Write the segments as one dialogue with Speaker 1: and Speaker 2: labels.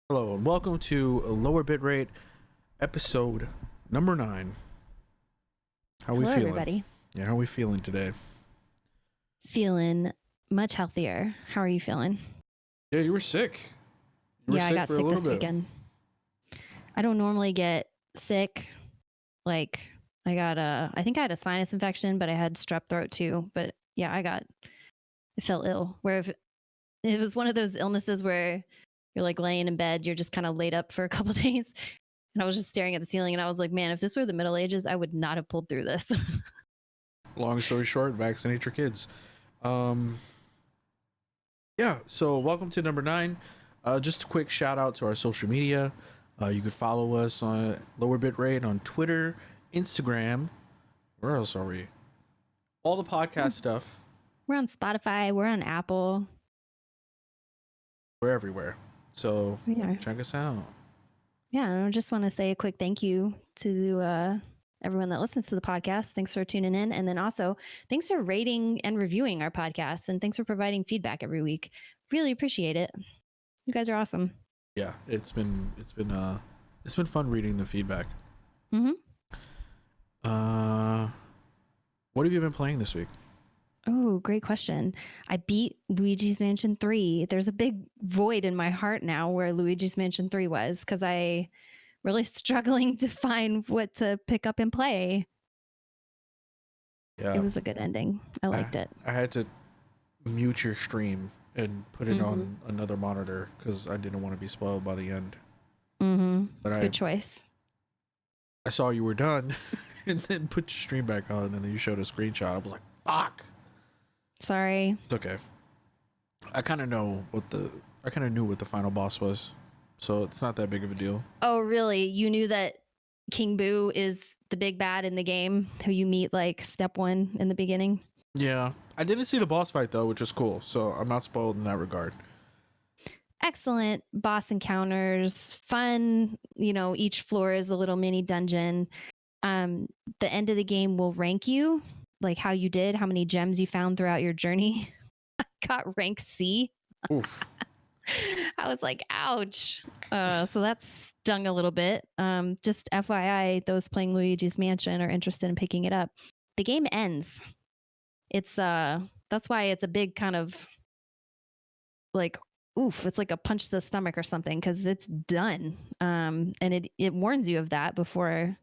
Speaker 1: Hello and welcome to Lower Bitrate episode number 9. How are we
Speaker 2: Hello,
Speaker 1: feeling?
Speaker 2: everybody.
Speaker 1: Yeah, how are we feeling today?
Speaker 2: Feeling much healthier. How are you feeling?
Speaker 1: Yeah, you were sick.
Speaker 2: I got
Speaker 1: For a
Speaker 2: sick
Speaker 1: little
Speaker 2: this
Speaker 1: bit.
Speaker 2: weekend. I don't normally get sick. Like I think I had a sinus infection, but I had strep throat too. But yeah, I felt ill. Where if it was one of those illnesses where you're like laying in bed, you're just kind of laid up for a couple of days. And I was just staring at the ceiling and I was like, man, if this were the Middle Ages, I would not have pulled through this.
Speaker 1: Long story short, vaccinate your kids. Yeah, so welcome to number 9. Just a quick shout out to our social media. You could follow us on Lower Bitrate on Twitter, Instagram. Where else are we? All the podcast stuff.
Speaker 2: We're on Spotify. We're on Apple.
Speaker 1: We're everywhere. So check us out.
Speaker 2: Yeah, and I just want to say a quick thank you to everyone that listens to the podcast. Thanks for tuning in. And then also, thanks for rating and reviewing our podcast. And thanks for providing feedback every week. Really appreciate it. You guys are awesome.
Speaker 1: Yeah, it's been fun reading the feedback.
Speaker 2: Mm-hmm.
Speaker 1: What have you been playing this week?
Speaker 2: Oh, great question. I beat Luigi's Mansion 3. There's a big void in my heart now where Luigi's Mansion 3 was because I really struggling to find what to pick up and play.
Speaker 1: Yeah,
Speaker 2: it was a good ending. I liked it.
Speaker 1: I had to mute your stream and put it on another monitor because I didn't want to be spoiled by the end. But
Speaker 2: good choice.
Speaker 1: I saw you were done and then put your stream back on and then you showed a screenshot. I was like, fuck.
Speaker 2: Sorry.
Speaker 1: It's okay. I kind of knew what the final boss was, so it's not that big of a deal.
Speaker 2: Oh, really? You knew that King Boo is the big bad in the game who you meet like step 1 in the beginning?
Speaker 1: Yeah. I didn't see the boss fight though, which is cool, so I'm not spoiled in that regard.
Speaker 2: Excellent boss encounters, fun. Each floor is a little mini dungeon. The end of the game will rank you, like how you did, how many gems you found throughout your journey. I got rank C.
Speaker 1: Oof.
Speaker 2: I was like, ouch. So that stung a little bit. Just FYI, those playing Luigi's Mansion are interested in picking it up. The game ends. It's that's why it's a big kind of like, oof, it's like a punch to the stomach or something because it's done. And it warns you of that before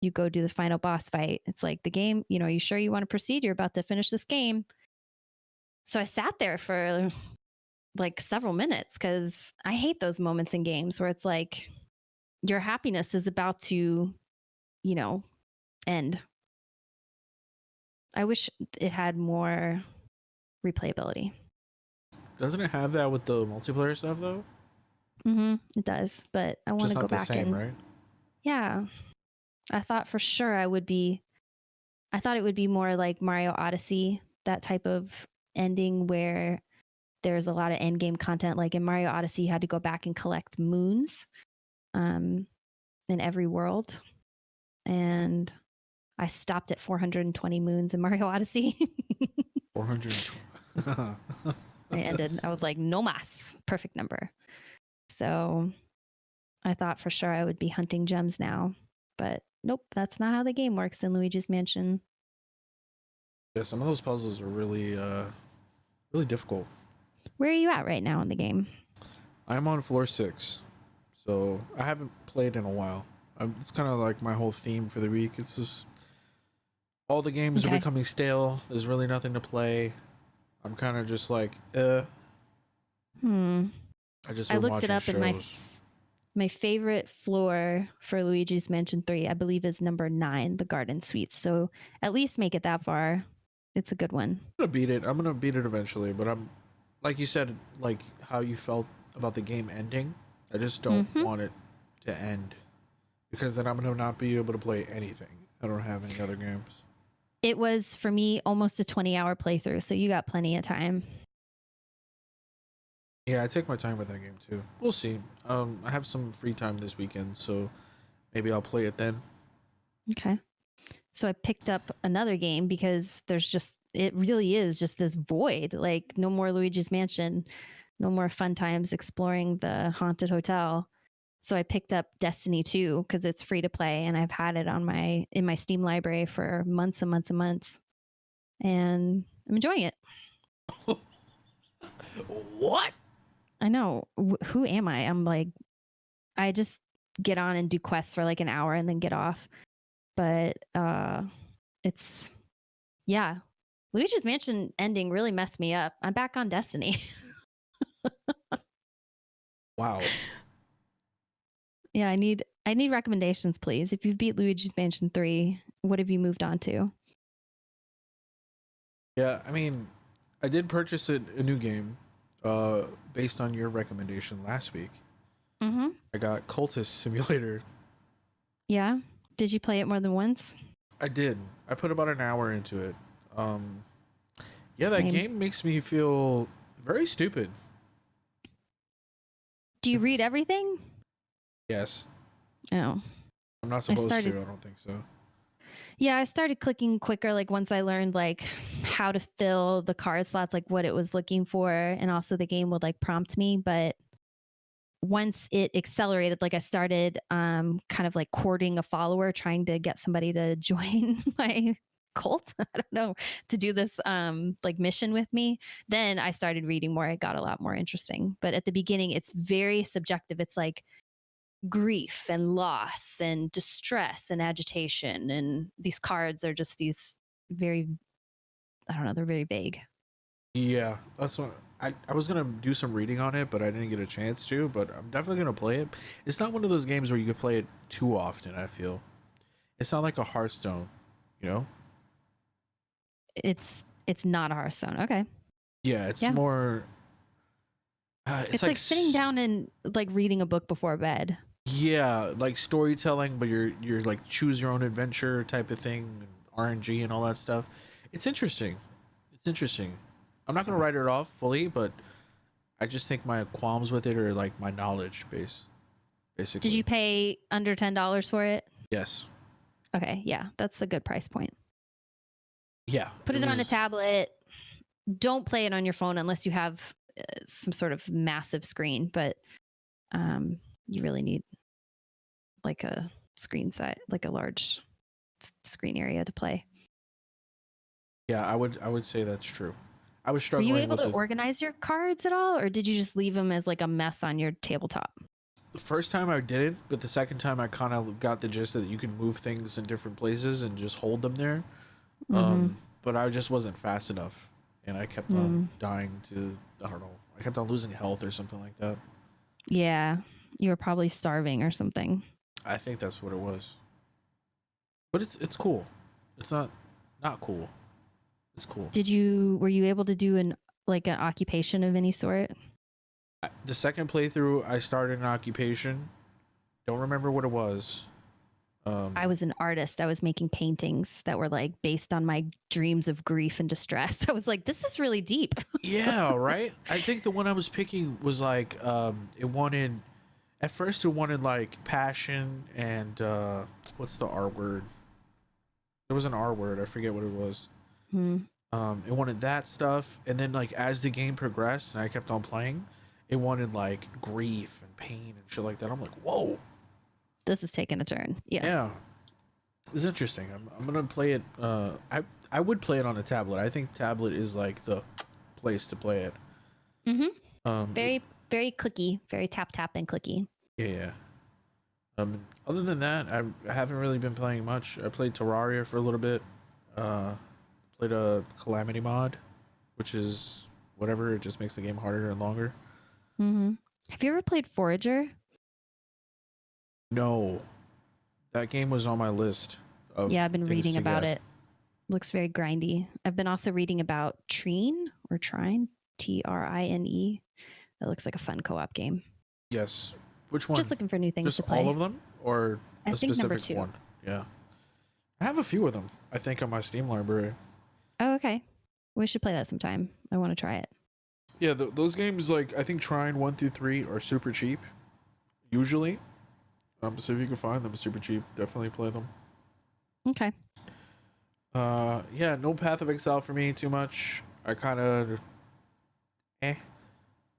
Speaker 2: you go do the final boss fight. It's like the game, are you sure you want to proceed? You're about to finish this game. So I sat there for like several minutes because I hate those moments in games where it's like your happiness is about to, end. I wish it had more replayability.
Speaker 1: Doesn't it have that with the multiplayer stuff though?
Speaker 2: It does, but I want to go back and
Speaker 1: right?
Speaker 2: Yeah. I thought for sure I thought it would be more like Mario Odyssey, that type of ending where there's a lot of end game content. Like in Mario Odyssey, you had to go back and collect moons in every world. And I stopped at 420 moons in Mario Odyssey.
Speaker 1: 420.
Speaker 2: I ended. I was like, no mas. Perfect number. So I thought for sure I would be hunting gems now. But nope, that's not how the game works in Luigi's Mansion.
Speaker 1: Yeah, some of those puzzles are really, really difficult.
Speaker 2: Where are you at right now in the game?
Speaker 1: I'm on floor 6, so I haven't played in a while. It's kind of like my whole theme for the week. It's just all the games are becoming stale. There's really nothing to play. I'm kind of just like, I
Speaker 2: looked it up
Speaker 1: shows.
Speaker 2: in my favorite floor for Luigi's Mansion 3, I believe, is number 9, the Garden Suites. So at least make it that far. It's a good one.
Speaker 1: I'm gonna beat it eventually, but I'm, like you said, like how you felt about the game ending. I just don't want it to end because then I'm gonna not be able to play anything. I don't have any other games.
Speaker 2: It was, for me, almost a 20-hour playthrough, so you got plenty of time.
Speaker 1: Yeah, I take my time with that game too. We'll see. I have some free time this weekend, so maybe I'll play it then.
Speaker 2: Okay. So I picked up another game because it really is just this void. Like, no more Luigi's Mansion, no more fun times exploring the haunted hotel. So I picked up Destiny 2 because it's free to play, and I've had it in my Steam library for months and months and months, and I'm enjoying it.
Speaker 1: What?
Speaker 2: I know. Who am I? I'm like, I just get on and do quests for like an hour and then get off. But it's yeah. Luigi's Mansion ending really messed me up. I'm back on Destiny.
Speaker 1: Wow.
Speaker 2: Yeah, I need recommendations, please. If you've beat Luigi's Mansion 3, what have you moved on to?
Speaker 1: Yeah, I mean, I did purchase a new game based on your recommendation last week.
Speaker 2: Mm-hmm.
Speaker 1: I got Cultist Simulator.
Speaker 2: Yeah. Did you play it more than once?
Speaker 1: I did. I put about an hour into it. Yeah, that
Speaker 2: Same.
Speaker 1: game makes me feel very stupid.
Speaker 2: Do you read everything?
Speaker 1: Yes.
Speaker 2: Oh.
Speaker 1: I'm not supposed to. I don't think so.
Speaker 2: Yeah, I started clicking quicker like once I learned like how to fill the card slots, like what it was looking for, and also the game would like prompt me, but once it accelerated, like I started kind of like courting a follower, trying to get somebody to join my cult. I don't know, to do this like mission with me. Then I started reading more. It got a lot more interesting. But at the beginning, it's very subjective. It's like grief and loss and distress and agitation. And these cards are just these very, I don't know, they're very vague.
Speaker 1: Yeah, that's what I was gonna do some reading on it, but I didn't get a chance to. But I'm definitely gonna play it. It's not one of those games where you could play it too often. I feel it's not like a Hearthstone, you know.
Speaker 2: It's not a Hearthstone. Okay.
Speaker 1: Yeah, it's more.
Speaker 2: It's like sitting down and like reading a book before bed.
Speaker 1: Yeah, like storytelling, but you're like choose your own adventure type of thing, and RNG and all that stuff. It's interesting. It's interesting. I'm not gonna write it off fully, but I just think my qualms with it are like my knowledge base, basically.
Speaker 2: Did you pay under $10 for it?
Speaker 1: Yes.
Speaker 2: Okay, yeah, that's a good price point.
Speaker 1: Yeah.
Speaker 2: Put it on a tablet. Don't play it on your phone unless you have some sort of massive screen, but you really need like a screen size, like a large screen area to play.
Speaker 1: Yeah, I would say that's true. I was struggling.
Speaker 2: Were you able to organize your cards at all, or did you just leave them as like a mess on your tabletop?
Speaker 1: The first time I did it, but the second time I kind of got the gist that you can move things in different places and just hold them there. But I just wasn't fast enough, and I kept on dying to, I don't know, I kept on losing health or something like that.
Speaker 2: Yeah, you were probably starving or something.
Speaker 1: I think that's what it was. But it's cool. It's not cool. It's cool.
Speaker 2: Were you able to do an occupation of any sort?
Speaker 1: The second playthrough, I started an occupation. Don't remember what it was.
Speaker 2: I was an artist. I was making paintings that were like based on my dreams of grief and distress. I was like, this is really deep.
Speaker 1: Yeah, right? I think the one I was picking was like, it wanted, at first it wanted like passion and, what's the R word? There was an R word. I forget what it was. It wanted that stuff. And then like as the game progressed and I kept on playing, it wanted like grief and pain and shit like that. I'm like, whoa.
Speaker 2: This is taking a turn. Yeah.
Speaker 1: It's interesting. I'm gonna play it. I would play it on a tablet. I think tablet is like the place to play it.
Speaker 2: Very very clicky, very tap and clicky.
Speaker 1: Yeah. Other than that, I haven't really been playing much. I played Terraria for a little bit. Played a Calamity mod, which is whatever. It just makes the game harder and longer.
Speaker 2: Have you ever played Forager?
Speaker 1: No, that game was on my list.
Speaker 2: Yeah, I've been reading about it. Looks very grindy. I've been also reading about Trine, Trine. It looks like a fun co-op game.
Speaker 1: Yes. Which one?
Speaker 2: Just looking for new things to play.
Speaker 1: Just all of them, or
Speaker 2: I think number 2.
Speaker 1: One? Yeah, I have a few of them. I think on my Steam library.
Speaker 2: Oh, okay. We should play that sometime. I want to try it.
Speaker 1: Yeah, those games, like I think Trine 1 through 3 are super cheap, usually. So if you can find them super cheap, definitely play them.
Speaker 2: Okay.
Speaker 1: Yeah, no Path of Exile for me too much. I kind of,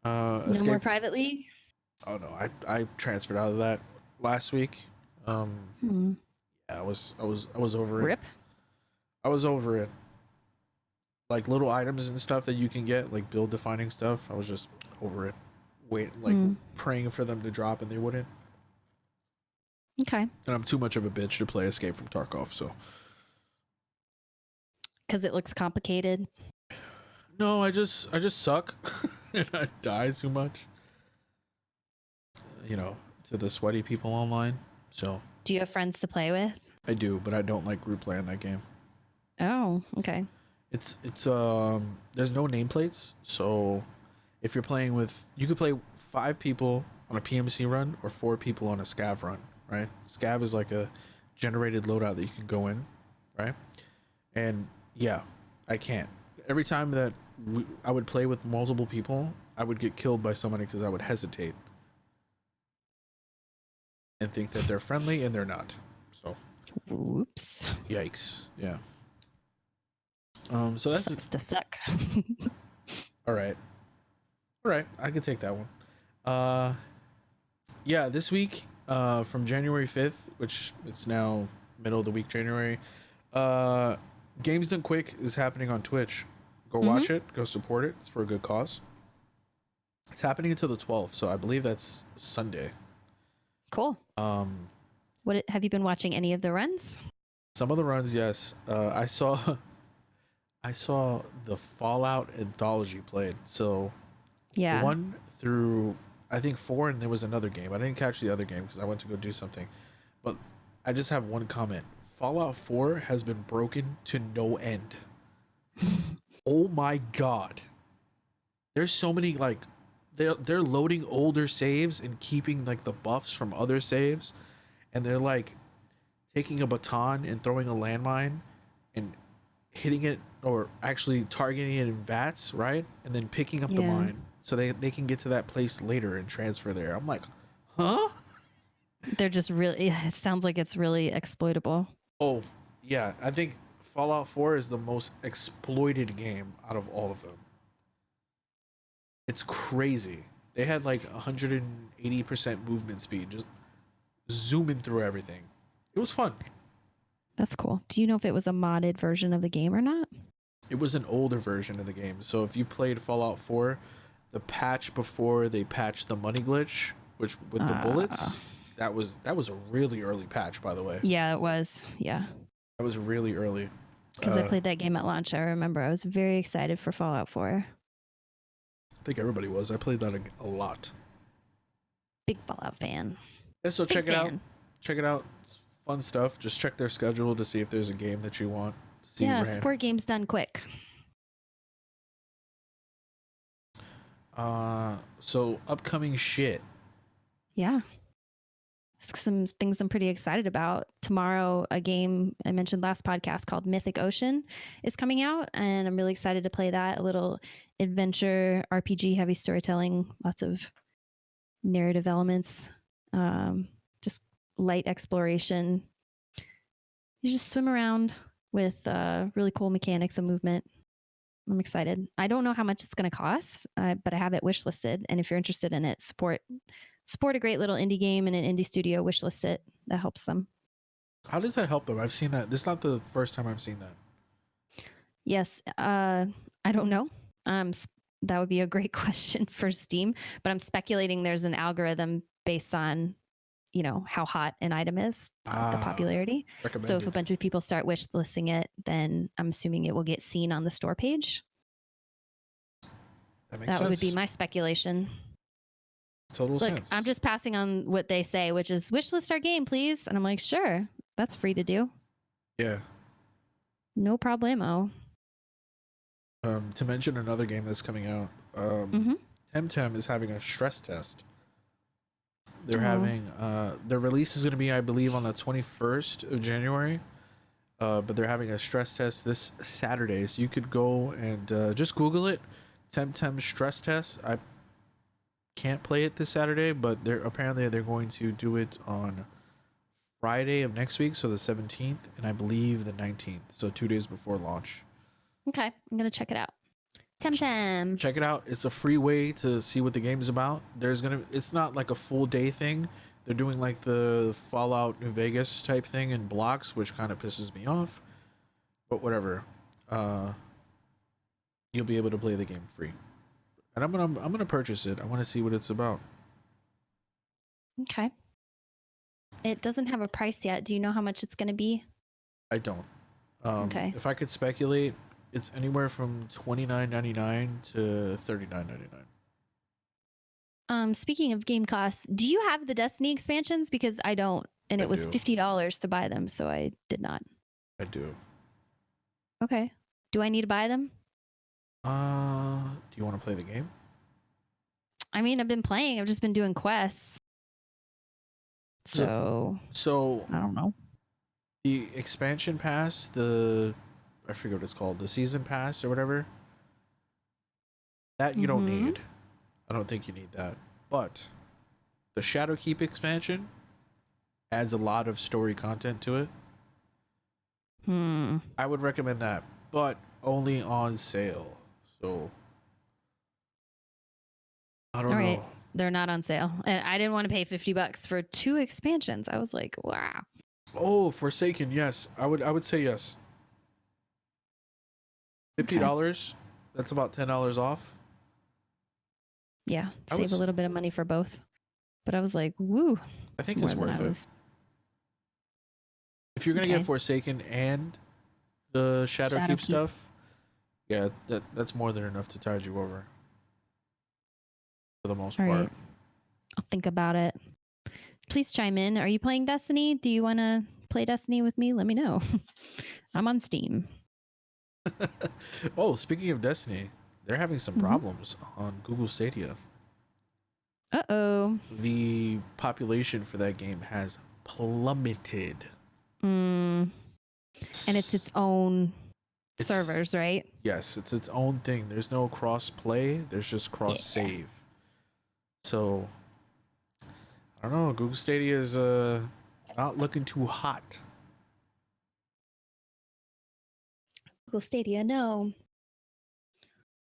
Speaker 2: No more
Speaker 1: Escape.
Speaker 2: Private League?
Speaker 1: Oh no, I transferred out of that last week. Um,
Speaker 2: Hmm.
Speaker 1: yeah, I was over it.
Speaker 2: Rip.
Speaker 1: I was over it. Like little items and stuff that you can get, like build defining stuff. I was just over it. Wait, like
Speaker 2: Hmm.
Speaker 1: praying for them to drop and they wouldn't.
Speaker 2: Okay.
Speaker 1: And I'm too much of a bitch to play Escape from Tarkov, so
Speaker 2: Because it looks complicated.
Speaker 1: no, I just suck and I die too much. You know, to the sweaty people online. So
Speaker 2: Do you have friends to play with?
Speaker 1: I do, but I don't like group play in that game.
Speaker 2: Oh, okay.
Speaker 1: It's there's no nameplates, so if you're playing with you could play 5 people on a PMC run or 4 people on a scav run, right? Scav is like a generated loadout that you can go in, right? And yeah, I can't. Every time that I would play with multiple people, I would get killed by somebody because I would hesitate and think that they're friendly and they're not. So,
Speaker 2: Whoops.
Speaker 1: yikes. Yeah. So that's
Speaker 2: Sucks to suck.
Speaker 1: all right. All right, I could take that one. Uh, yeah, this week, from January 5th, which it's now middle of the week, January. Games Done Quick is happening on Twitch. Go watch it. Go support it. It's for a good cause. It's happening until the 12th, so I believe that's Sunday.
Speaker 2: Cool. What have you been watching? Any of the runs?
Speaker 1: Some of the runs, yes. I saw I saw the Fallout anthology played. So
Speaker 2: Yeah.
Speaker 1: 1 through I think 4, and there was another game. I didn't catch the other game because I went to go do something. But I just have one comment. Fallout 4 has been broken to no end. Oh my god. There's so many like they're loading older saves and keeping like the buffs from other saves, and they're like taking a baton and throwing a landmine and hitting it or actually targeting it in vats, right? And then picking up the
Speaker 2: Yeah.
Speaker 1: mine so they can get to that place later and transfer there. I'm like, huh?
Speaker 2: They're just really, it sounds like it's really exploitable.
Speaker 1: Oh, yeah. I think Fallout 4 is the most exploited game out of all of them. It's crazy. They had like 180% movement speed, just zooming through everything. It was fun.
Speaker 2: That's cool. Do you know if it was a modded version of the game or not?
Speaker 1: It was an older version of the game. So if you played Fallout 4, the patch before they patched the money glitch, which with the bullets, that was a really early patch, by the way.
Speaker 2: Yeah, it was. Yeah.
Speaker 1: That was really early.
Speaker 2: Because I played that game at launch. I remember I was very excited for Fallout 4.
Speaker 1: I think everybody was. I played that a lot.
Speaker 2: Big Fallout fan.
Speaker 1: Yeah, so
Speaker 2: Big
Speaker 1: check it out.
Speaker 2: fan.
Speaker 1: Check it out. It's fun stuff. Just check their schedule to see if there's a game that you want to see.
Speaker 2: Yeah,
Speaker 1: ran.
Speaker 2: support games done quick.
Speaker 1: So upcoming shit.
Speaker 2: Yeah. Some things I'm pretty excited about. Tomorrow, a game I mentioned last podcast called Mythic Ocean is coming out, and I'm really excited to play that. A little adventure, RPG, heavy storytelling, lots of narrative elements, just light exploration. You just swim around with really cool mechanics and movement. I'm excited. I don't know how much it's going to cost, but I have it wishlisted. And if you're interested in it, support a great little indie game and an indie studio. Wishlist it. That helps them.
Speaker 1: How does that help them? I've seen that. This is not the first time I've seen that.
Speaker 2: Yes. I don't know. That would be a great question for Steam, but I'm speculating there's an algorithm based on, how hot an item is, the popularity. So if a bunch of people start wish listing it, then I'm assuming it will get seen on the store page.
Speaker 1: That makes sense.
Speaker 2: Would be my speculation.
Speaker 1: Total
Speaker 2: Look,
Speaker 1: sense.
Speaker 2: I'm just passing on what they say, which is wish list our game, please. And I'm like, sure, that's free to do.
Speaker 1: Yeah.
Speaker 2: No problemo.
Speaker 1: To mention another game that's coming out, Temtem is having a stress test. They're having their release is going to be, I believe, on the 21st of January. But they're having a stress test this Saturday, so you could go and just Google it, Temtem stress test. I can't play it this Saturday, but they're going to do it on Friday of next week, so the 17th, and I believe the 19th, so 2 days before launch.
Speaker 2: Okay, I'm gonna check it out. Temtem.
Speaker 1: Check it out. It's a free way to see what the game is about. It's not like a full day thing. They're doing like the Fallout New Vegas type thing in blocks, which kind of pisses me off. But whatever. You'll be able to play the game free. And I'm gonna purchase it. I want to see what it's about.
Speaker 2: Okay. It doesn't have a price yet. Do you know how much it's going to be?
Speaker 1: I don't.
Speaker 2: Okay.
Speaker 1: If I could speculate, it's anywhere from $29.99 to $39.99.
Speaker 2: Speaking of game costs, do you have the Destiny expansions? Because I don't, and
Speaker 1: I
Speaker 2: it was
Speaker 1: do.
Speaker 2: $50 to buy them, so I did not.
Speaker 1: I do.
Speaker 2: Okay. Do I need to buy them?
Speaker 1: Do you want to play the game?
Speaker 2: I mean, I've been playing. I've just been doing quests. So I don't know.
Speaker 1: The expansion pass, I forget what it's called, the season pass or whatever, that you don't need. I don't think you need that. But the Shadowkeep expansion adds a lot of story content to it. I would recommend that, but only on sale. So I don't know.
Speaker 2: They're not on sale. And I didn't want to pay $50 for 2 expansions. I was like, wow.
Speaker 1: Oh, Forsaken, yes. I would say yes. $50. That's about $10 off.
Speaker 2: Yeah, save a little bit of money for both. But I was like, woo.
Speaker 1: I think it's worth it. If you're gonna get Forsaken and the Shadowkeep stuff, yeah, that's more than enough to tide you over. For the most part.
Speaker 2: Right. I'll think about it. Please chime in. Are you playing Destiny? Do you want to play Destiny with me? Let me know. I'm on Steam.
Speaker 1: Oh, speaking of Destiny, they're having some problems on Google Stadia.
Speaker 2: Uh-oh.
Speaker 1: The population for that game has plummeted.
Speaker 2: And it's its own servers, right?
Speaker 1: Yes, it's its own thing. There's no cross play. There's just cross save. So I don't know. Google Stadia is not looking too hot.
Speaker 2: Google Stadia, no.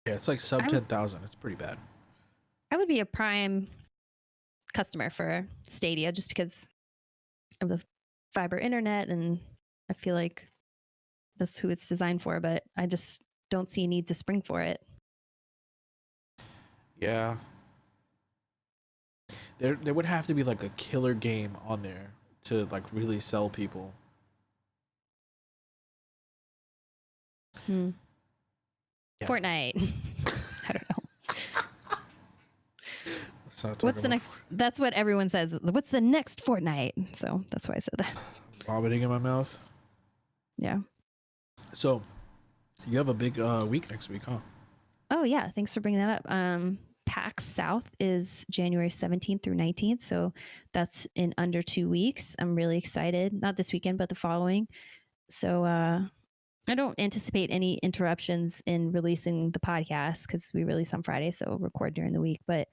Speaker 1: Yeah, it's like sub 10,000. It's pretty bad.
Speaker 2: I would be a Prime customer for Stadia just because of the fiber internet, and I feel like that's who it's designed for, but I just don't see a need to spring for it.
Speaker 1: Yeah. There would have to be like a killer game on there to like really sell people.
Speaker 2: Yeah. Fortnite. I don't know. What's the next? That's what everyone says. What's the next Fortnite? So that's why I said that.
Speaker 1: Vomiting in my mouth.
Speaker 2: Yeah.
Speaker 1: So you have a big week next week, huh?
Speaker 2: Oh yeah. Thanks for bringing that up. PAX South is January 17th through 19th. So that's in under 2 weeks. I'm really excited. Not this weekend, but the following. So I don't anticipate any interruptions in releasing the podcast because we release on Friday, so record during the week. But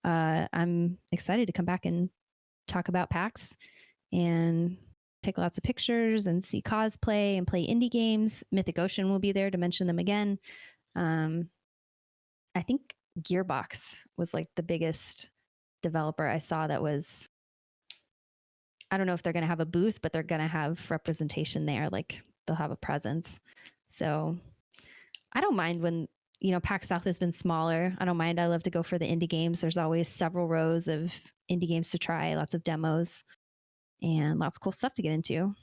Speaker 2: I'm excited to come back and talk about PAX and take lots of pictures and see cosplay and play indie games. Mythic Ocean will be there to mention them again. I think Gearbox was like the biggest developer I saw that was, I don't know if they're going to have a booth, but they're going to have representation there. Like they'll have a presence. So I don't mind when, PAX South has been smaller. I don't mind. I love to go for the indie games. There's always several rows of indie games to try, lots of demos, and lots of cool stuff to get into.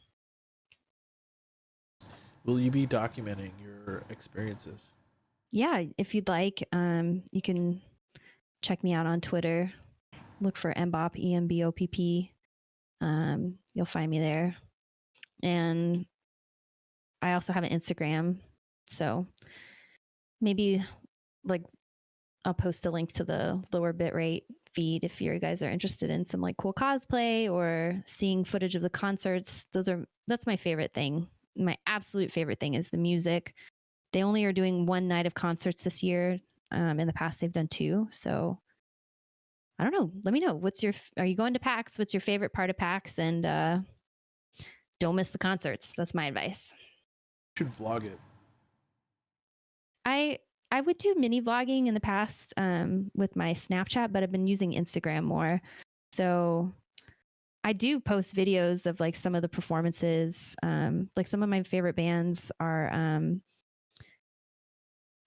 Speaker 1: Will you be documenting your experiences?
Speaker 2: Yeah, if you'd like, you can check me out on Twitter. Look for Mbopp, EMBOPP. You'll find me there. And I also have an Instagram. So maybe like I'll post a link to the LowerBitrate feed if you guys are interested in some like cool cosplay or seeing footage of the concerts. That's my favorite thing. My absolute favorite thing is the music. They only are doing one night of concerts this year. In the past, they've done 2. So I don't know. Let me know. Are you going to PAX? What's your favorite part of PAX? And don't miss the concerts. That's my advice.
Speaker 1: You should vlog it.
Speaker 2: I would do mini vlogging in the past with my Snapchat, but I've been using Instagram more. So I do post videos of like some of the performances. Like some of my favorite bands are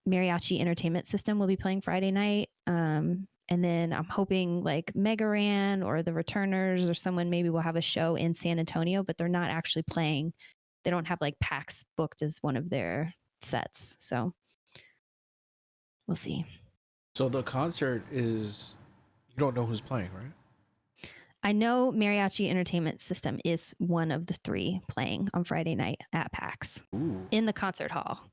Speaker 2: Mariachi Entertainment System will be playing Friday night. And then I'm hoping like Megaran or the Returners or someone maybe will have a show in San Antonio, but they're not actually playing. They don't have like PAX booked as one of their sets. So we'll see.
Speaker 1: So the concert is, you don't know who's playing, right?
Speaker 2: I know Mariachi Entertainment System is one of the 3 playing on Friday night at PAX.
Speaker 1: Ooh.
Speaker 2: In the concert hall.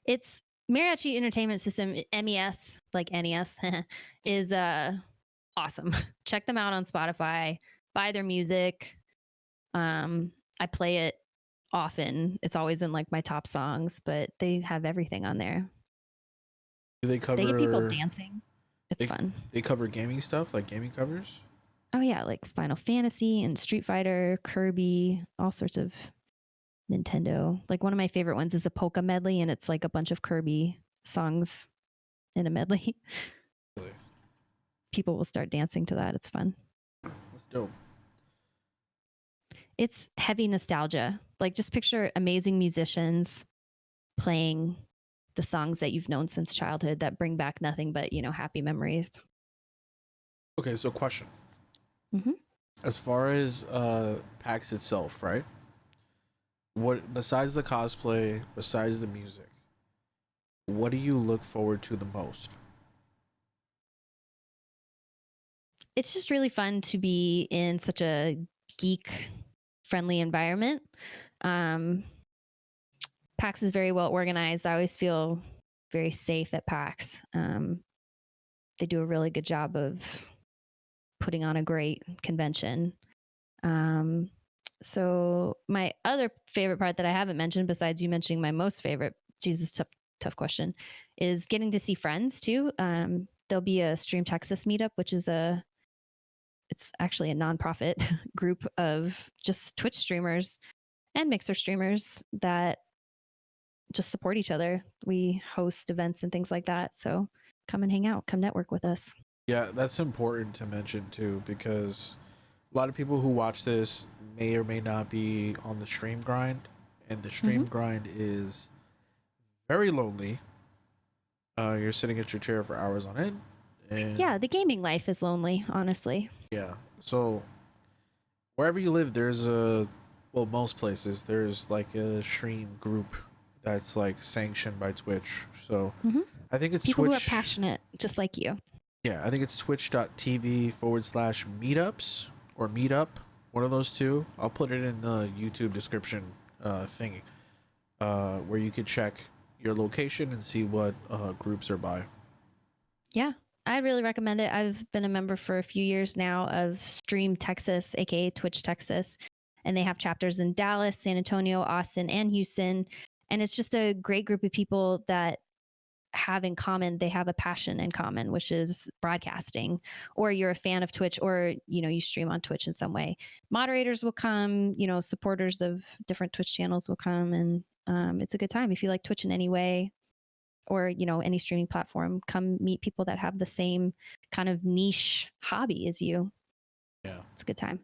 Speaker 2: It's Mariachi Entertainment System, MES, like NES, is awesome. Check them out on Spotify. Buy their music. I play it often. It's always in like my top songs, but they have everything on there.
Speaker 1: Do they cover?
Speaker 2: They get people dancing. It's fun.
Speaker 1: They cover gaming stuff, like gaming covers.
Speaker 2: Oh yeah, like Final Fantasy and Street Fighter, Kirby, all sorts of Nintendo. Like one of my favorite ones is a polka medley, and it's like a bunch of Kirby songs in a medley.
Speaker 1: Really?
Speaker 2: People will start dancing to that. It's fun.
Speaker 1: That's dope.
Speaker 2: It's heavy nostalgia. Like just picture amazing musicians playing the songs that you've known since childhood that bring back nothing but, happy memories.
Speaker 1: Okay, so question.
Speaker 2: Mm-hmm.
Speaker 1: As far as PAX itself, right? What, besides the cosplay, besides the music, what do you look forward to the most?
Speaker 2: It's just really fun to be in such a geek friendly environment. PAX is very well organized. I always feel very safe at PAX. They do a really good job of putting on a great convention. So my other favorite part that I haven't mentioned, besides you mentioning my most favorite, Jesus, tough question, is getting to see friends too. There'll be a Stream Texas meetup, which is it's actually a nonprofit group of just Twitch streamers and Mixer streamers that just support each other. We host events and things like that. So come and hang out, come network with us.
Speaker 1: Yeah, that's important to mention too, because a lot of people who watch this may or may not be on the stream grind, and the stream grind is very lonely. You're sitting at your chair for hours on end. And
Speaker 2: yeah, the gaming life is lonely, honestly.
Speaker 1: Yeah. So wherever you live, there's most places there's like a stream group that's like sanctioned by Twitch. So I think it's
Speaker 2: people
Speaker 1: Twitch,
Speaker 2: who are passionate, just like you.
Speaker 1: Yeah, I think it's twitch.tv/meetups or meetup, one of those two. I'll put it in the YouTube description thingy, where you could check your location and see what groups are by.
Speaker 2: Yeah, I really recommend it. I've been a member for a few years now of Stream Texas, aka Twitch Texas, and they have chapters in Dallas, San Antonio, Austin, and Houston. And it's just a great group of people that have in common, they have a passion in common, which is broadcasting, or you're a fan of Twitch, or you stream on Twitch in some way. Moderators will come, supporters of different Twitch channels will come, and it's a good time. If you like Twitch in any way, or any streaming platform, come meet people that have the same kind of niche hobby as you.
Speaker 1: Yeah,
Speaker 2: it's a good time.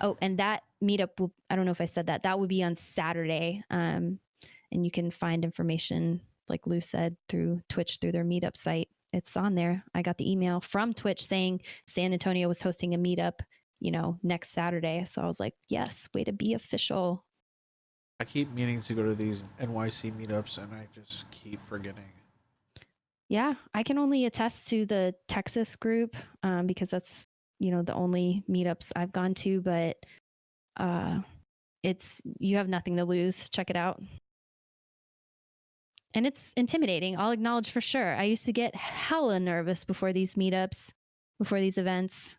Speaker 2: Oh, and that meetup, I don't know if I said that would be on Saturday, and you can find information, like Lou said, through Twitch, through their meetup site. It's on there. I got the email from Twitch saying San Antonio was hosting a meetup, next Saturday. So I was like, yes, way to be official.
Speaker 1: I keep meaning to go to these NYC meetups, and I just keep forgetting.
Speaker 2: Yeah, I can only attest to the Texas group because that's, the only meetups I've gone to, but you have nothing to lose. Check it out. And it's intimidating. I'll acknowledge for sure. I used to get hella nervous before these meetups, before these events.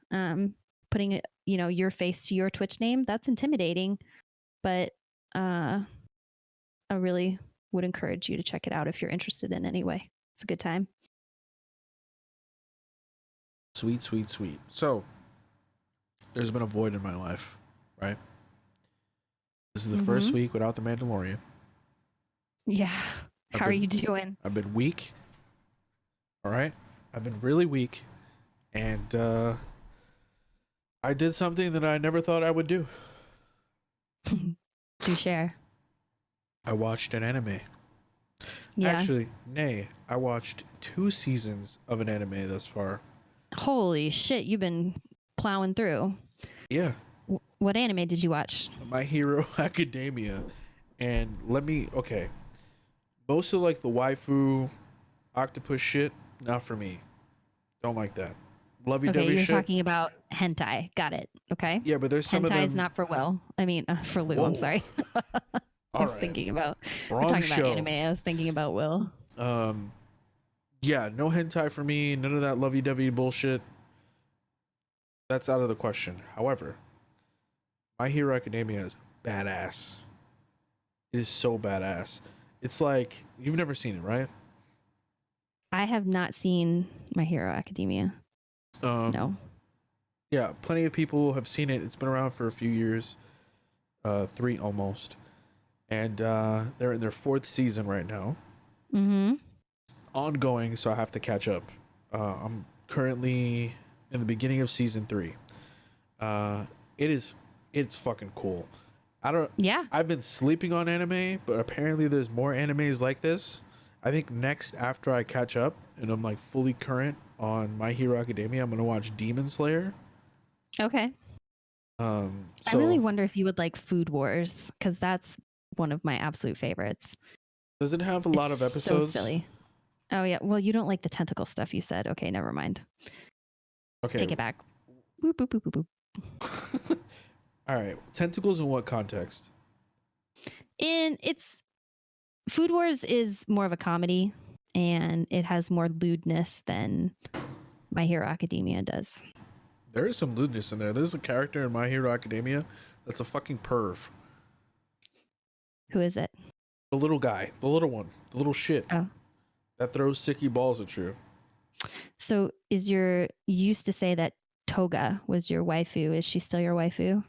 Speaker 2: Putting your face to your Twitch name, that's intimidating. But I really would encourage you to check it out if you're interested in any way. It's a good time.
Speaker 1: Sweet, sweet, sweet. So there's been a void in my life, right? This is the first week without the Mandalorian.
Speaker 2: Yeah. How are you doing?
Speaker 1: I've been weak. All right. I've been really weak. And I did something that I never thought I would do.
Speaker 2: Do share.
Speaker 1: I watched an anime.
Speaker 2: Yeah.
Speaker 1: Actually, nay, I watched 2 seasons of an anime thus far.
Speaker 2: Holy shit, you've been plowing through.
Speaker 1: Yeah.
Speaker 2: What anime did you watch?
Speaker 1: My Hero Academia. And okay. Most of like the waifu octopus shit, not for me. Don't like that. Lovey-dovey
Speaker 2: Okay, you're
Speaker 1: shit.
Speaker 2: talking about hentai. Got it. Okay.
Speaker 1: Yeah, but there's some of them.
Speaker 2: Hentai is not for Will. I mean, for Lou.
Speaker 1: Whoa.
Speaker 2: I'm sorry. I was thinking about. We're talking about anime. I was thinking about Will.
Speaker 1: Yeah, no hentai for me. None of that lovey-dovey bullshit. That's out of the question. However, My Hero Academia is badass. It is so badass. It's like you've never seen it, right?
Speaker 2: I have not seen My Hero Academia. No.
Speaker 1: Yeah, plenty of people have seen it. It's been around for a few years, 3 almost, and they're in their 4th season right now.
Speaker 2: Mm-hmm.
Speaker 1: Ongoing, so I have to catch up. I'm currently in the beginning of season 3. It's fucking cool. I've been sleeping on anime, but apparently there's more animes like this. I think next, after I catch up and I'm like fully current on My Hero Academia, I'm gonna watch Demon Slayer.
Speaker 2: Okay.
Speaker 1: So
Speaker 2: I really wonder if you would like Food Wars, because that's one of my absolute favorites.
Speaker 1: Does it have a lot of episodes?
Speaker 2: So silly. Oh yeah. Well, you don't like the tentacle stuff. You said. Okay, never mind.
Speaker 1: Okay.
Speaker 2: Take it back. Boop boop boop boop boop.
Speaker 1: All right. Tentacles in what context?
Speaker 2: Food Wars is more of a comedy, and it has more lewdness than My Hero Academia does.
Speaker 1: There is some lewdness in there. There's a character in My Hero Academia that's a fucking perv.
Speaker 2: Who is it?
Speaker 1: The little guy, the little one, the little shit that throws sicky balls at you.
Speaker 2: So you used to say that Toga was your waifu. Is she still your waifu?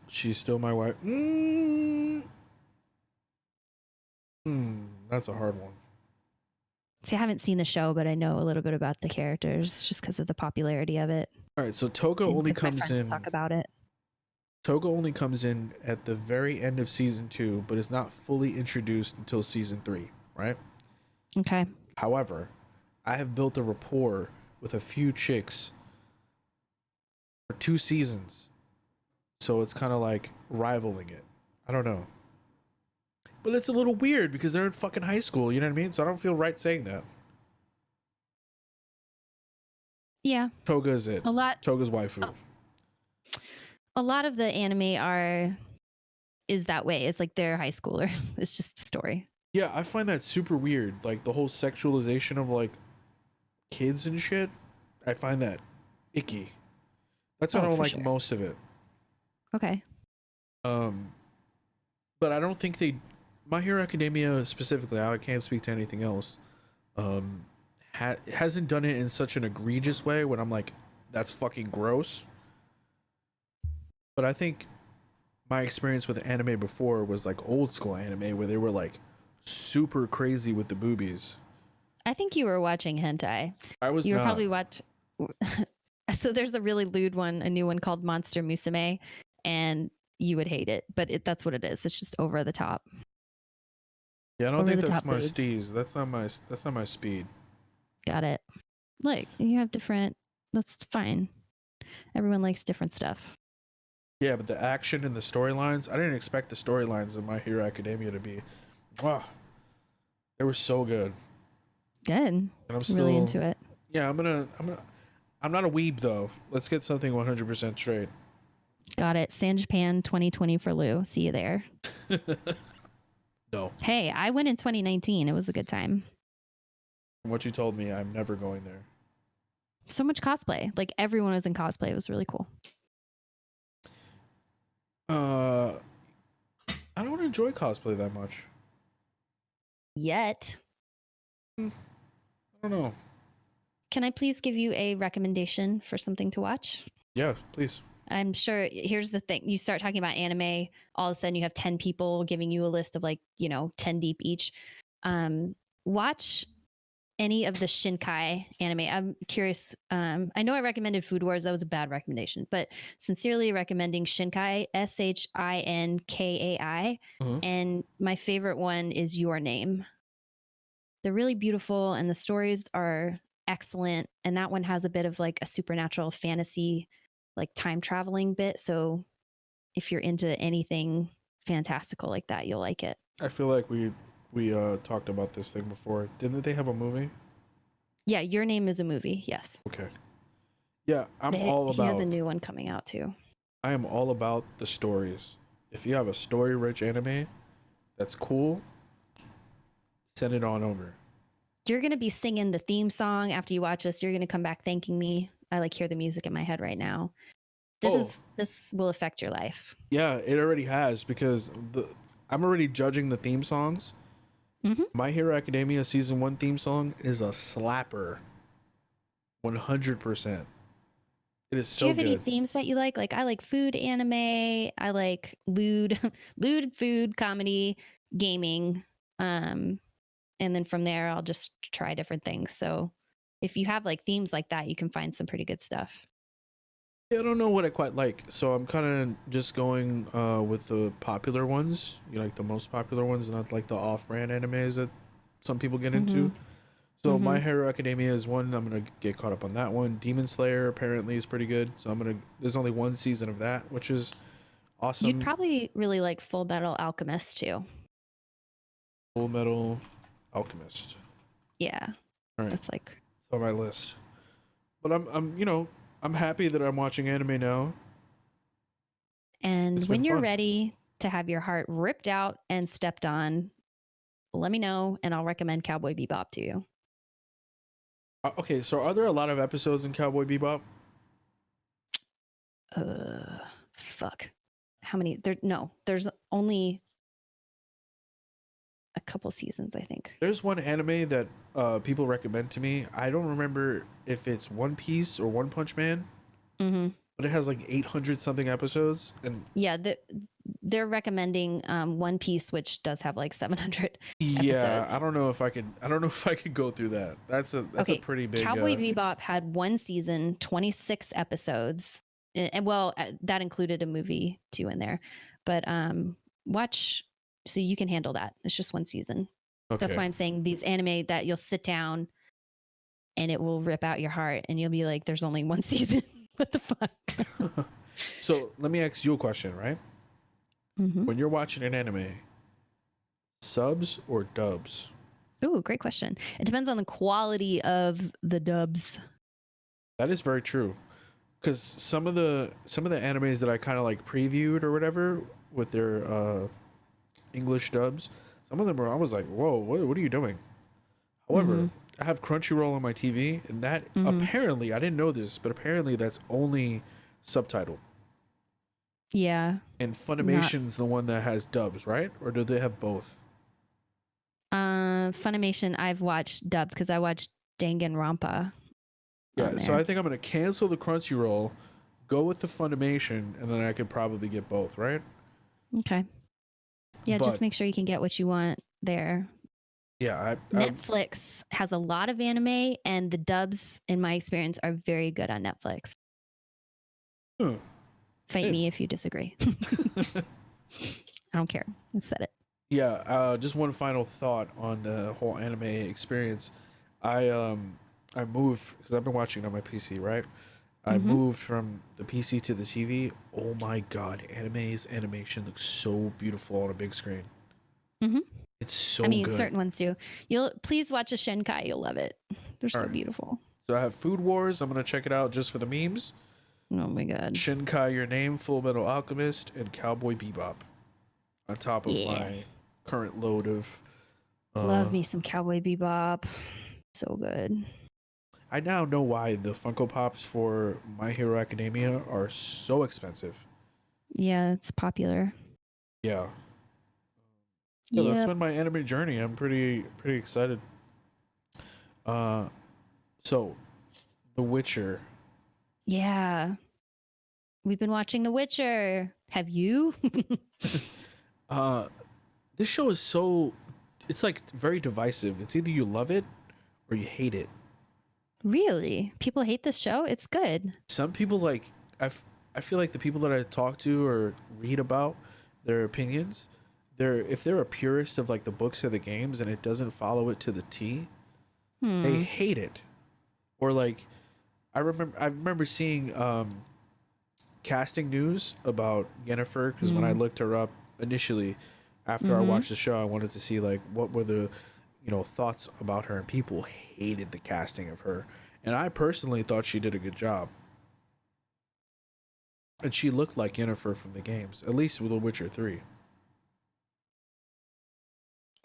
Speaker 1: She's still my wife. That's a hard one.
Speaker 2: See, I haven't seen the show, but I know a little bit about the characters just because of the popularity of it.
Speaker 1: All right, so Toga only comes in.
Speaker 2: Talk about it.
Speaker 1: Toga only comes in at the very end of season 2, but is not fully introduced until season 3, right?
Speaker 2: Okay.
Speaker 1: However, I have built a rapport with a few chicks for 2 seasons, so it's kind of like rivaling it. I don't know. But it's a little weird because they're in fucking high school, you know what I mean? So I don't feel right saying that.
Speaker 2: Yeah.
Speaker 1: Toga is it. Toga's waifu.
Speaker 2: A lot of the anime is that way. It's like they're high schoolers. It's just the story.
Speaker 1: Yeah, I find that super weird. Like the whole sexualization of like kids and shit. I find that icky. That's why I don't like most of it.
Speaker 2: Okay.
Speaker 1: But I don't think My Hero Academia specifically, I can't speak to anything else, hasn't done it in such an egregious way when I'm like, that's fucking gross. But I think my experience with anime before was like old school anime where they were like super crazy with the boobies.
Speaker 2: I think you were watching hentai. You were probably watching. So there's a really lewd one, a new one called Monster Musume, and you would hate it, but that's what it is. It's just over the top.
Speaker 1: Yeah, I don't think that's my steez. That's not my speed.
Speaker 2: Got it. Look, you have different. That's fine. Everyone likes different stuff.
Speaker 1: Yeah, but the action and the storylines, I didn't expect the storylines in My Hero Academia to be, they were so good.
Speaker 2: Good. And I'm still really into it.
Speaker 1: Yeah, I'm not a weeb though. Let's get something 100% straight.
Speaker 2: Got it. San Japan 2020 for Lou. See you there.
Speaker 1: No.
Speaker 2: Hey, I went in 2019. It was a good time.
Speaker 1: From what you told me, I'm never going there.
Speaker 2: So much cosplay. Like everyone was in cosplay. It was really cool.
Speaker 1: I don't enjoy cosplay that much.
Speaker 2: Yet.
Speaker 1: I don't know.
Speaker 2: Can I please give you a recommendation for something to watch?
Speaker 1: Yeah, please.
Speaker 2: I'm sure. Here's the thing. You start talking about anime, all of a sudden you have 10 people giving you a list of 10 deep each. Watch any of the Shinkai anime. I'm curious. I know I recommended Food Wars. That was a bad recommendation, but sincerely recommending Shinkai, Shinkai.
Speaker 1: Uh-huh.
Speaker 2: And my favorite one is Your Name. They're really beautiful and the stories are excellent. And that one has a bit of like a supernatural fantasy, like time traveling bit. So if you're into anything fantastical like that, you'll like it.
Speaker 1: I feel like we talked about this thing before. Didn't they have a movie?
Speaker 2: Yeah, Your Name is a movie. Yes.
Speaker 1: Okay. Yeah,
Speaker 2: He has a new one coming out too.
Speaker 1: I am all about the stories. If you have a story-rich anime that's cool, send it on over.
Speaker 2: You're going to be singing the theme song after you watch this. You're going to come back thanking me. I like hear the music in my head right now. This will affect your life.
Speaker 1: Yeah, it already has because I'm already judging the theme songs.
Speaker 2: Mm-hmm.
Speaker 1: My Hero Academia season 1 theme song is a slapper. 100%. It is so good.
Speaker 2: Do you have any themes that you like? Like I like food anime. I like lewd food, comedy, gaming. And then from there, I'll just try different things. So if you have like themes like that, you can find some pretty good stuff.
Speaker 1: Yeah, I don't know what I quite like. So I'm kind of just going with the popular ones. You know, like the most popular ones, not like the off-brand animes that some people get into. So My Hero Academia is one. I'm gonna get caught up on that one. Demon Slayer apparently is pretty good. So there's only one season of that, which is awesome.
Speaker 2: You'd probably really like Full Metal Alchemist too.
Speaker 1: Full Metal Alchemist.
Speaker 2: Yeah.
Speaker 1: All right.
Speaker 2: That's like
Speaker 1: It's on my list. But I'm happy that I'm watching anime now.
Speaker 2: And when you're ready to have your heart ripped out and stepped on, let me know and I'll recommend Cowboy Bebop to you.
Speaker 1: Okay, so are there a lot of episodes in Cowboy Bebop?
Speaker 2: Fuck. How many? There's only a couple seasons, I think.
Speaker 1: There's one anime that people recommend to me. I don't remember if it's One Piece or One Punch Man. But it has like 800 something episodes, and
Speaker 2: yeah, they're recommending One Piece, which does have like 700
Speaker 1: yeah,
Speaker 2: episodes.
Speaker 1: I don't know if I could go through that. That's a pretty big.
Speaker 2: Cowboy Bebop had one season, 26 episodes, and well, that included a movie too in there. But watch so you can handle that. It's just one season. Okay. That's why I'm saying these anime that you'll sit down and it will rip out your heart, and you'll be like, "There's only one season." What the fuck?
Speaker 1: So let me ask you a question, right? When you're watching an anime, subs or dubs?
Speaker 2: Ooh, great question. It depends on the quality of the dubs.
Speaker 1: That is very true. Because some of the animes that I kind of like previewed or whatever with their English dubs, some of them I was like, whoa, what are you doing? However, I have Crunchyroll on my TV, and that apparently, I didn't know this, but apparently that's only subtitled.
Speaker 2: Yeah.
Speaker 1: And Funimation's the one that has dubs, right? Or do they have both?
Speaker 2: Funimation, I've watched dubbed because I watched Danganronpa.
Speaker 1: Yeah, so I think I'm going to cancel the Crunchyroll, go with the Funimation, and then I could probably get both, right?
Speaker 2: Okay. Yeah, just make sure you can get what you want there.
Speaker 1: Yeah,
Speaker 2: Netflix has a lot of anime, and the dubs, in my experience, are very good on Netflix. Fight me if you disagree. I don't care. I said it.
Speaker 1: Yeah, just one final thought on the whole anime experience. I moved because I've been watching it on my PC, right? I moved from the PC to the TV. Oh my god, anime's animation looks so beautiful on a big screen. It's so good.
Speaker 2: Certain ones do. Please watch a Shinkai. You'll love it. They're so beautiful.
Speaker 1: So I have Food Wars. I'm gonna check it out just for the memes.
Speaker 2: Oh my god.
Speaker 1: Shinkai, Your Name, Full Metal Alchemist, and Cowboy Bebop. On top of my current load of.
Speaker 2: Love me some Cowboy Bebop. So good.
Speaker 1: I now know why the Funko Pops for My Hero Academia are so expensive.
Speaker 2: Yeah, it's popular.
Speaker 1: Yeah. Yeah, that's been my anime journey. I'm pretty excited. So, The Witcher.
Speaker 2: Yeah. We've been watching The Witcher. Have you?
Speaker 1: This show is so it's like very divisive. It's either you love it or you hate it.
Speaker 2: Really? People hate this show? It's good.
Speaker 1: Some people like I feel like the people that I talk to or read about their opinions, if they're a purist of like the books or the games and it doesn't follow it to the T, they hate it. Or like I remember seeing casting news about Yennefer because when I looked her up initially after I watched the show, I wanted to see like what were the thoughts about her, and people hated the casting of her. And I personally thought she did a good job. And she looked like Yennefer from the games, at least with The Witcher 3.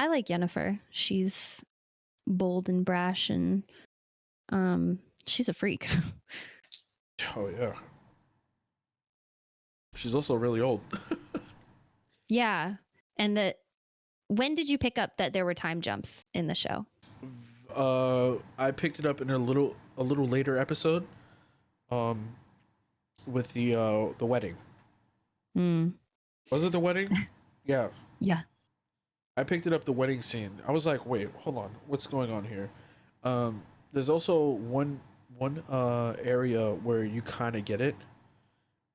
Speaker 2: I like Yennefer. She's bold and brash, and she's a freak.
Speaker 1: Oh yeah. She's also really old.
Speaker 2: Yeah. And when did you pick up that there were time jumps in the show?
Speaker 1: I picked it up in a little later episode, with the wedding. Was it the wedding? Yeah.
Speaker 2: Yeah.
Speaker 1: I picked it up the wedding scene. I was like, wait, hold on, what's going on here? There's also one area where you kind of get it.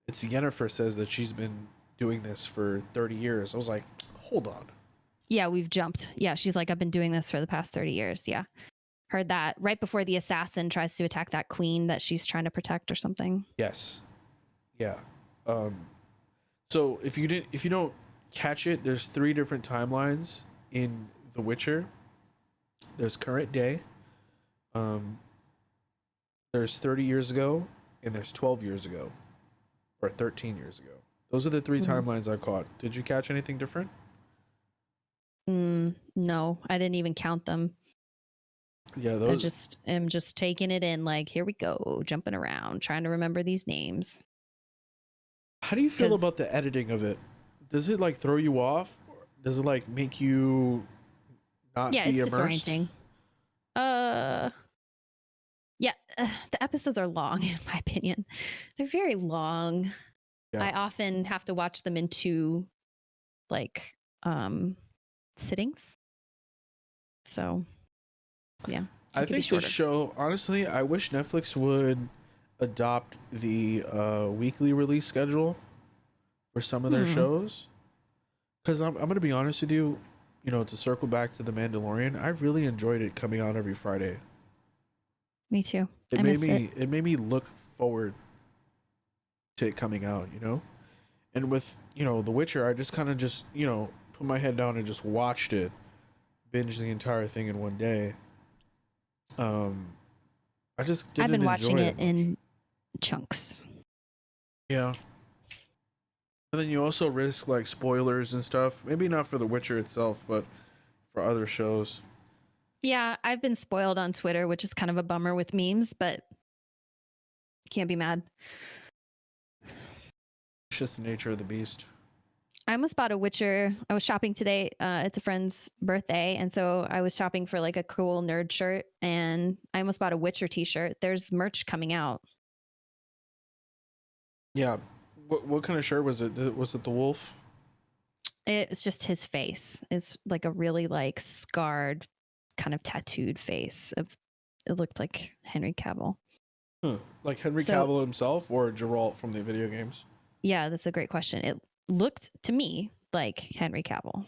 Speaker 1: It's Yennefer says that she's been doing this for 30 years. I was like, hold on.
Speaker 2: Yeah, we've jumped. Yeah, she's like, I've been doing this for the past 30 years. Yeah. Heard that right before the assassin tries to attack that queen that she's trying to protect or something.
Speaker 1: Yes. Yeah. So if you don't catch it, there's 3 different timelines in The Witcher. There's current day. There's 30 years ago, and there's 12 years ago, or 13 years ago. Those are the 3 timelines I caught. Did you catch anything different?
Speaker 2: No, I didn't even count them.
Speaker 1: Yeah,
Speaker 2: I just am just taking it in, like, here we go, jumping around, trying to remember these names.
Speaker 1: How do you feel about the editing of it? Does it like throw you off? Does it like make you not be immersed?
Speaker 2: Disorienting. Yeah, the episodes are long, in my opinion. They're very long. Yeah. I often have to watch them in 2 like sittings. So yeah.
Speaker 1: I think this show, honestly, I wish Netflix would adopt the weekly release schedule for some of their shows. Because I'm going to be honest with you, to circle back to The Mandalorian, I really enjoyed it coming out every Friday.
Speaker 2: Me too.
Speaker 1: It made me look forward to it coming out, And with, The Witcher, I just kind of put my head down and just watched it, binged the entire thing in one day. I just didn't.
Speaker 2: I've been watching it in chunks.
Speaker 1: Yeah. And then you also risk like spoilers and stuff. Maybe not for The Witcher itself, but for other shows.
Speaker 2: Yeah, I've been spoiled on Twitter, which is kind of a bummer with memes, but can't be mad.
Speaker 1: It's just the nature of the beast.
Speaker 2: I almost bought a Witcher. I was shopping today. It's a friend's birthday. And so I was shopping for like a cool nerd shirt, and I almost bought a Witcher t-shirt. There's merch coming out.
Speaker 1: Yeah. What kind of shirt was it? Was it the wolf?
Speaker 2: It's just his face. It's like a really like scarred, kind of tattooed face. It looked like Henry Cavill.
Speaker 1: Like Henry Cavill himself or Geralt from the video games?
Speaker 2: Yeah, that's a great question. It looked to me like Henry Cavill.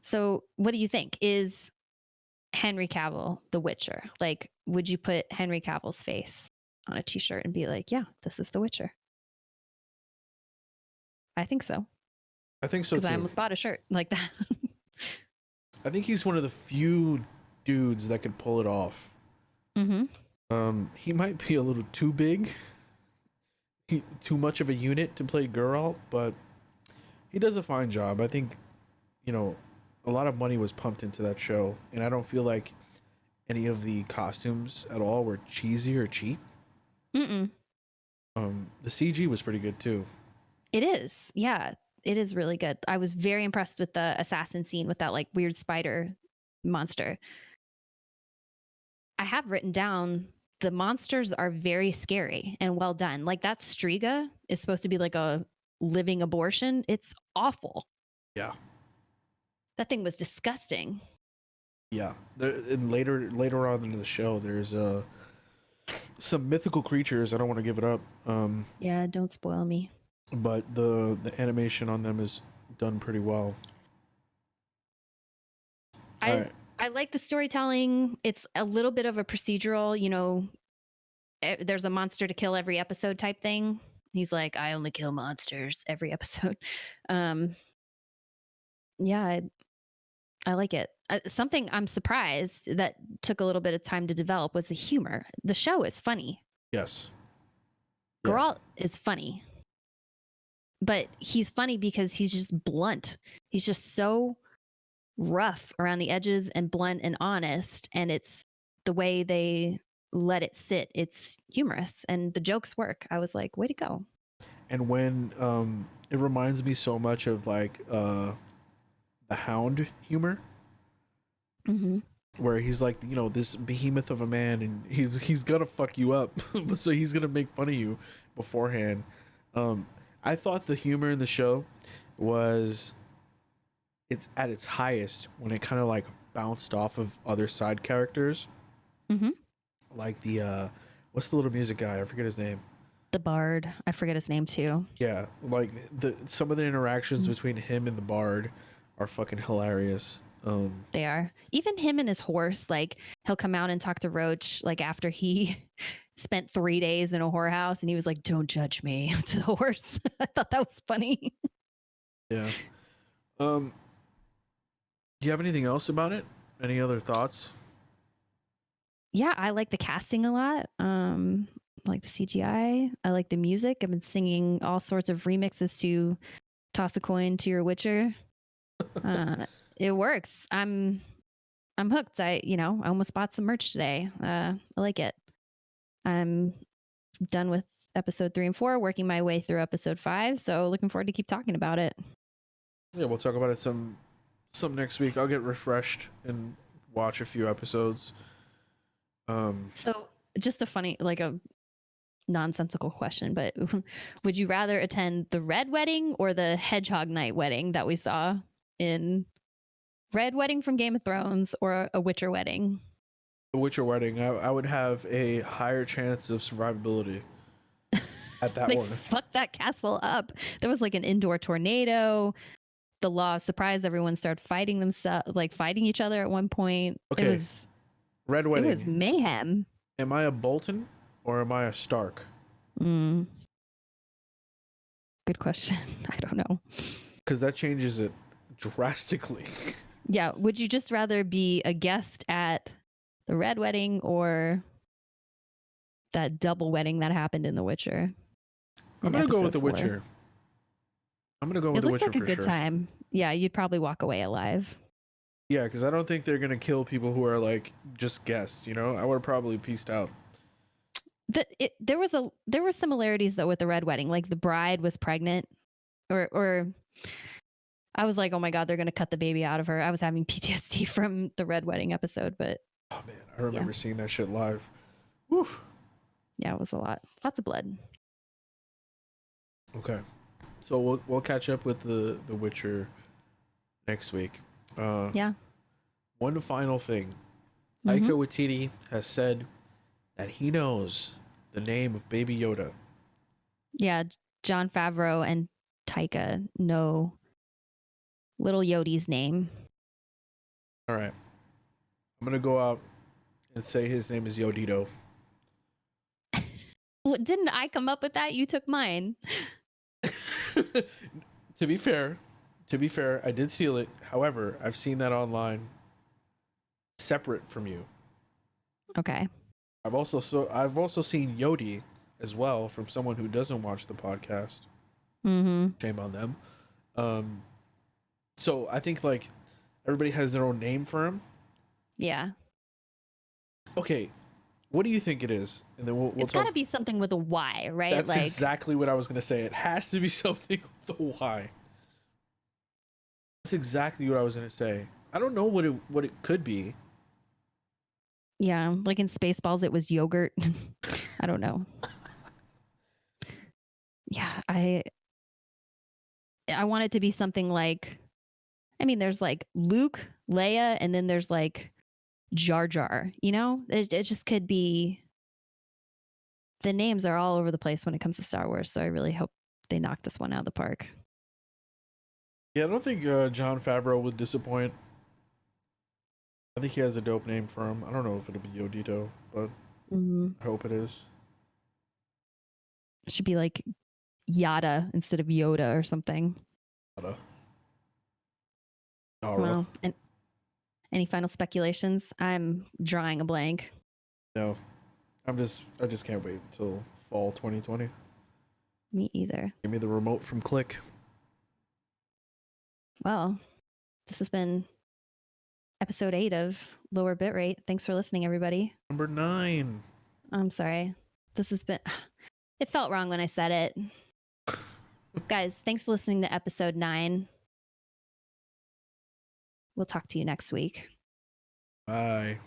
Speaker 2: So what do you think? Is Henry Cavill The Witcher? Like, would you put Henry Cavill's face on a t-shirt and be like, yeah, this is The Witcher? I think so.
Speaker 1: I think so too.
Speaker 2: Because I almost bought a shirt like that.
Speaker 1: I think he's one of the few dudes that could pull it off. He might be a little too big. Too much of a unit to play Geralt, but he does a fine job. I think, a lot of money was pumped into that show, and I don't feel like any of the costumes at all were cheesy or cheap. The CG was pretty good too.
Speaker 2: It is. Yeah, it is really good. I was very impressed with the assassin scene with that like weird spider monster. I have written down the monsters are very scary and well done. Like that Striga is supposed to be like a living abortion. It's awful.
Speaker 1: Yeah.
Speaker 2: That thing was disgusting.
Speaker 1: Yeah, and later on in the show, there's some mythical creatures. I don't want to give it up.
Speaker 2: Yeah, don't spoil me.
Speaker 1: But the animation on them is done pretty well.
Speaker 2: I like the storytelling. It's a little bit of a procedural, you know, there's a monster to kill every episode type thing. He's like, I only kill monsters every episode. Yeah, I like it. Something I'm surprised that took a little bit of time to develop was the humor. The show is funny.
Speaker 1: Yes.
Speaker 2: Geralt is funny. But he's funny because he's just blunt. He's just so rough around the edges and blunt and honest. And it's the way they let it sit. It's humorous and the jokes work. I was like, way to go.
Speaker 1: And when it reminds me so much of like the Hound humor.
Speaker 2: Mm-hmm.
Speaker 1: Where he's like, you know, this behemoth of a man, and he's gonna fuck you up, so he's gonna make fun of you beforehand. I thought the humor in the show was it's at its highest when it kind of like bounced off of other side characters, like the what's the little music guy? I forget his name.
Speaker 2: The bard. I forget his name too.
Speaker 1: Yeah, like some of the interactions between him and the bard are fucking hilarious.
Speaker 2: They are. Even him and his horse, like he'll come out and talk to Roach like after he spent 3 days in a whorehouse and he was like, don't judge me to the horse. I thought that was funny.
Speaker 1: Yeah. Do you have anything else about it? Any other thoughts?
Speaker 2: Yeah, I like the casting a lot. I like the CGI. I like the music. I've been singing all sorts of remixes to Toss a Coin to Your Witcher. It works. I'm hooked. I almost bought some merch today. I like it. I'm done with episode 3 and 4, working my way through episode 5. So looking forward to keep talking about it.
Speaker 1: Yeah, we'll talk about it some next week. I'll get refreshed and watch a few episodes.
Speaker 2: So just a funny, like a nonsensical question, but would you rather attend the Red Wedding or the Hedgehog Night wedding that we saw in Red Wedding from Game of Thrones or a Witcher wedding?
Speaker 1: The Witcher wedding, I would have a higher chance of survivability at that
Speaker 2: Like,
Speaker 1: one.
Speaker 2: fuck that castle up. There was like an indoor tornado. The law of surprise, everyone started fighting themselves, like fighting each other at one point.
Speaker 1: Okay.
Speaker 2: It was
Speaker 1: Red Wedding.
Speaker 2: It was mayhem.
Speaker 1: Am I a Bolton or am I a Stark?
Speaker 2: Good question. I don't know.
Speaker 1: Because that changes it drastically.
Speaker 2: Yeah. Would you just rather be a guest at the Red Wedding or that double wedding that happened in The Witcher?
Speaker 1: I'm going to go with The Witcher. I'm going to go with The Witcher for sure.
Speaker 2: It looked like a good time. Yeah, you'd probably walk away alive.
Speaker 1: Yeah, because I don't think they're going to kill people who are like just guests, you know? I would have probably pieced out.
Speaker 2: There were similarities though with the Red Wedding. Like the bride was pregnant or I was like, oh my God, they're going to cut the baby out of her. I was having PTSD from the Red Wedding episode, but.
Speaker 1: Oh man, I remember seeing that shit live. Woof.
Speaker 2: Yeah, it was a lot. Lots of blood.
Speaker 1: Okay. So we'll catch up with the Witcher next week.
Speaker 2: Yeah.
Speaker 1: One final thing. Taika Waititi has said that he knows the name of Baby Yoda.
Speaker 2: Yeah, Jon Favreau and Taika know little Yodi's name.
Speaker 1: All right. I'm going to go out and say his name is Yodito.
Speaker 2: Well, didn't I come up with that? You took mine.
Speaker 1: To be fair, I did steal it. However, I've seen that online separate from you.
Speaker 2: Okay.
Speaker 1: I've also seen Yodi as well from someone who doesn't watch the podcast. Shame on them. So I think like everybody has their own name for him.
Speaker 2: Yeah.
Speaker 1: Okay, what do you think it is? And then we'll
Speaker 2: it's got to be something with a Y, right?
Speaker 1: That's like, exactly what I was gonna say. It has to be something with a Y. That's exactly what I was gonna say. I don't know what it could be.
Speaker 2: Yeah, like in Spaceballs, it was yogurt. I don't know. Yeah, I want it to be something like I mean, there's like Luke, Leia, and then there's like Jar Jar. You know, it just could be. The names are all over the place when it comes to Star Wars, so I really hope they knock this one out of the park.
Speaker 1: Yeah, I don't think Jon Favreau would disappoint. I think he has a dope name for him. I don't know if it'll be Yodito, but I hope it is.
Speaker 2: It should be like Yada instead of Yoda or something.
Speaker 1: Yada.
Speaker 2: Well, and any final speculations? I'm drawing a blank.
Speaker 1: No, I just can't wait until fall 2020.
Speaker 2: Me either.
Speaker 1: Give me the remote from Click.
Speaker 2: Well, this has been episode 8 of Lower Bitrate. Thanks for listening, everybody.
Speaker 1: Number 9.
Speaker 2: I'm sorry. This has been. It felt wrong when I said it. Guys, thanks for listening to episode 9. We'll talk to you next week.
Speaker 1: Bye.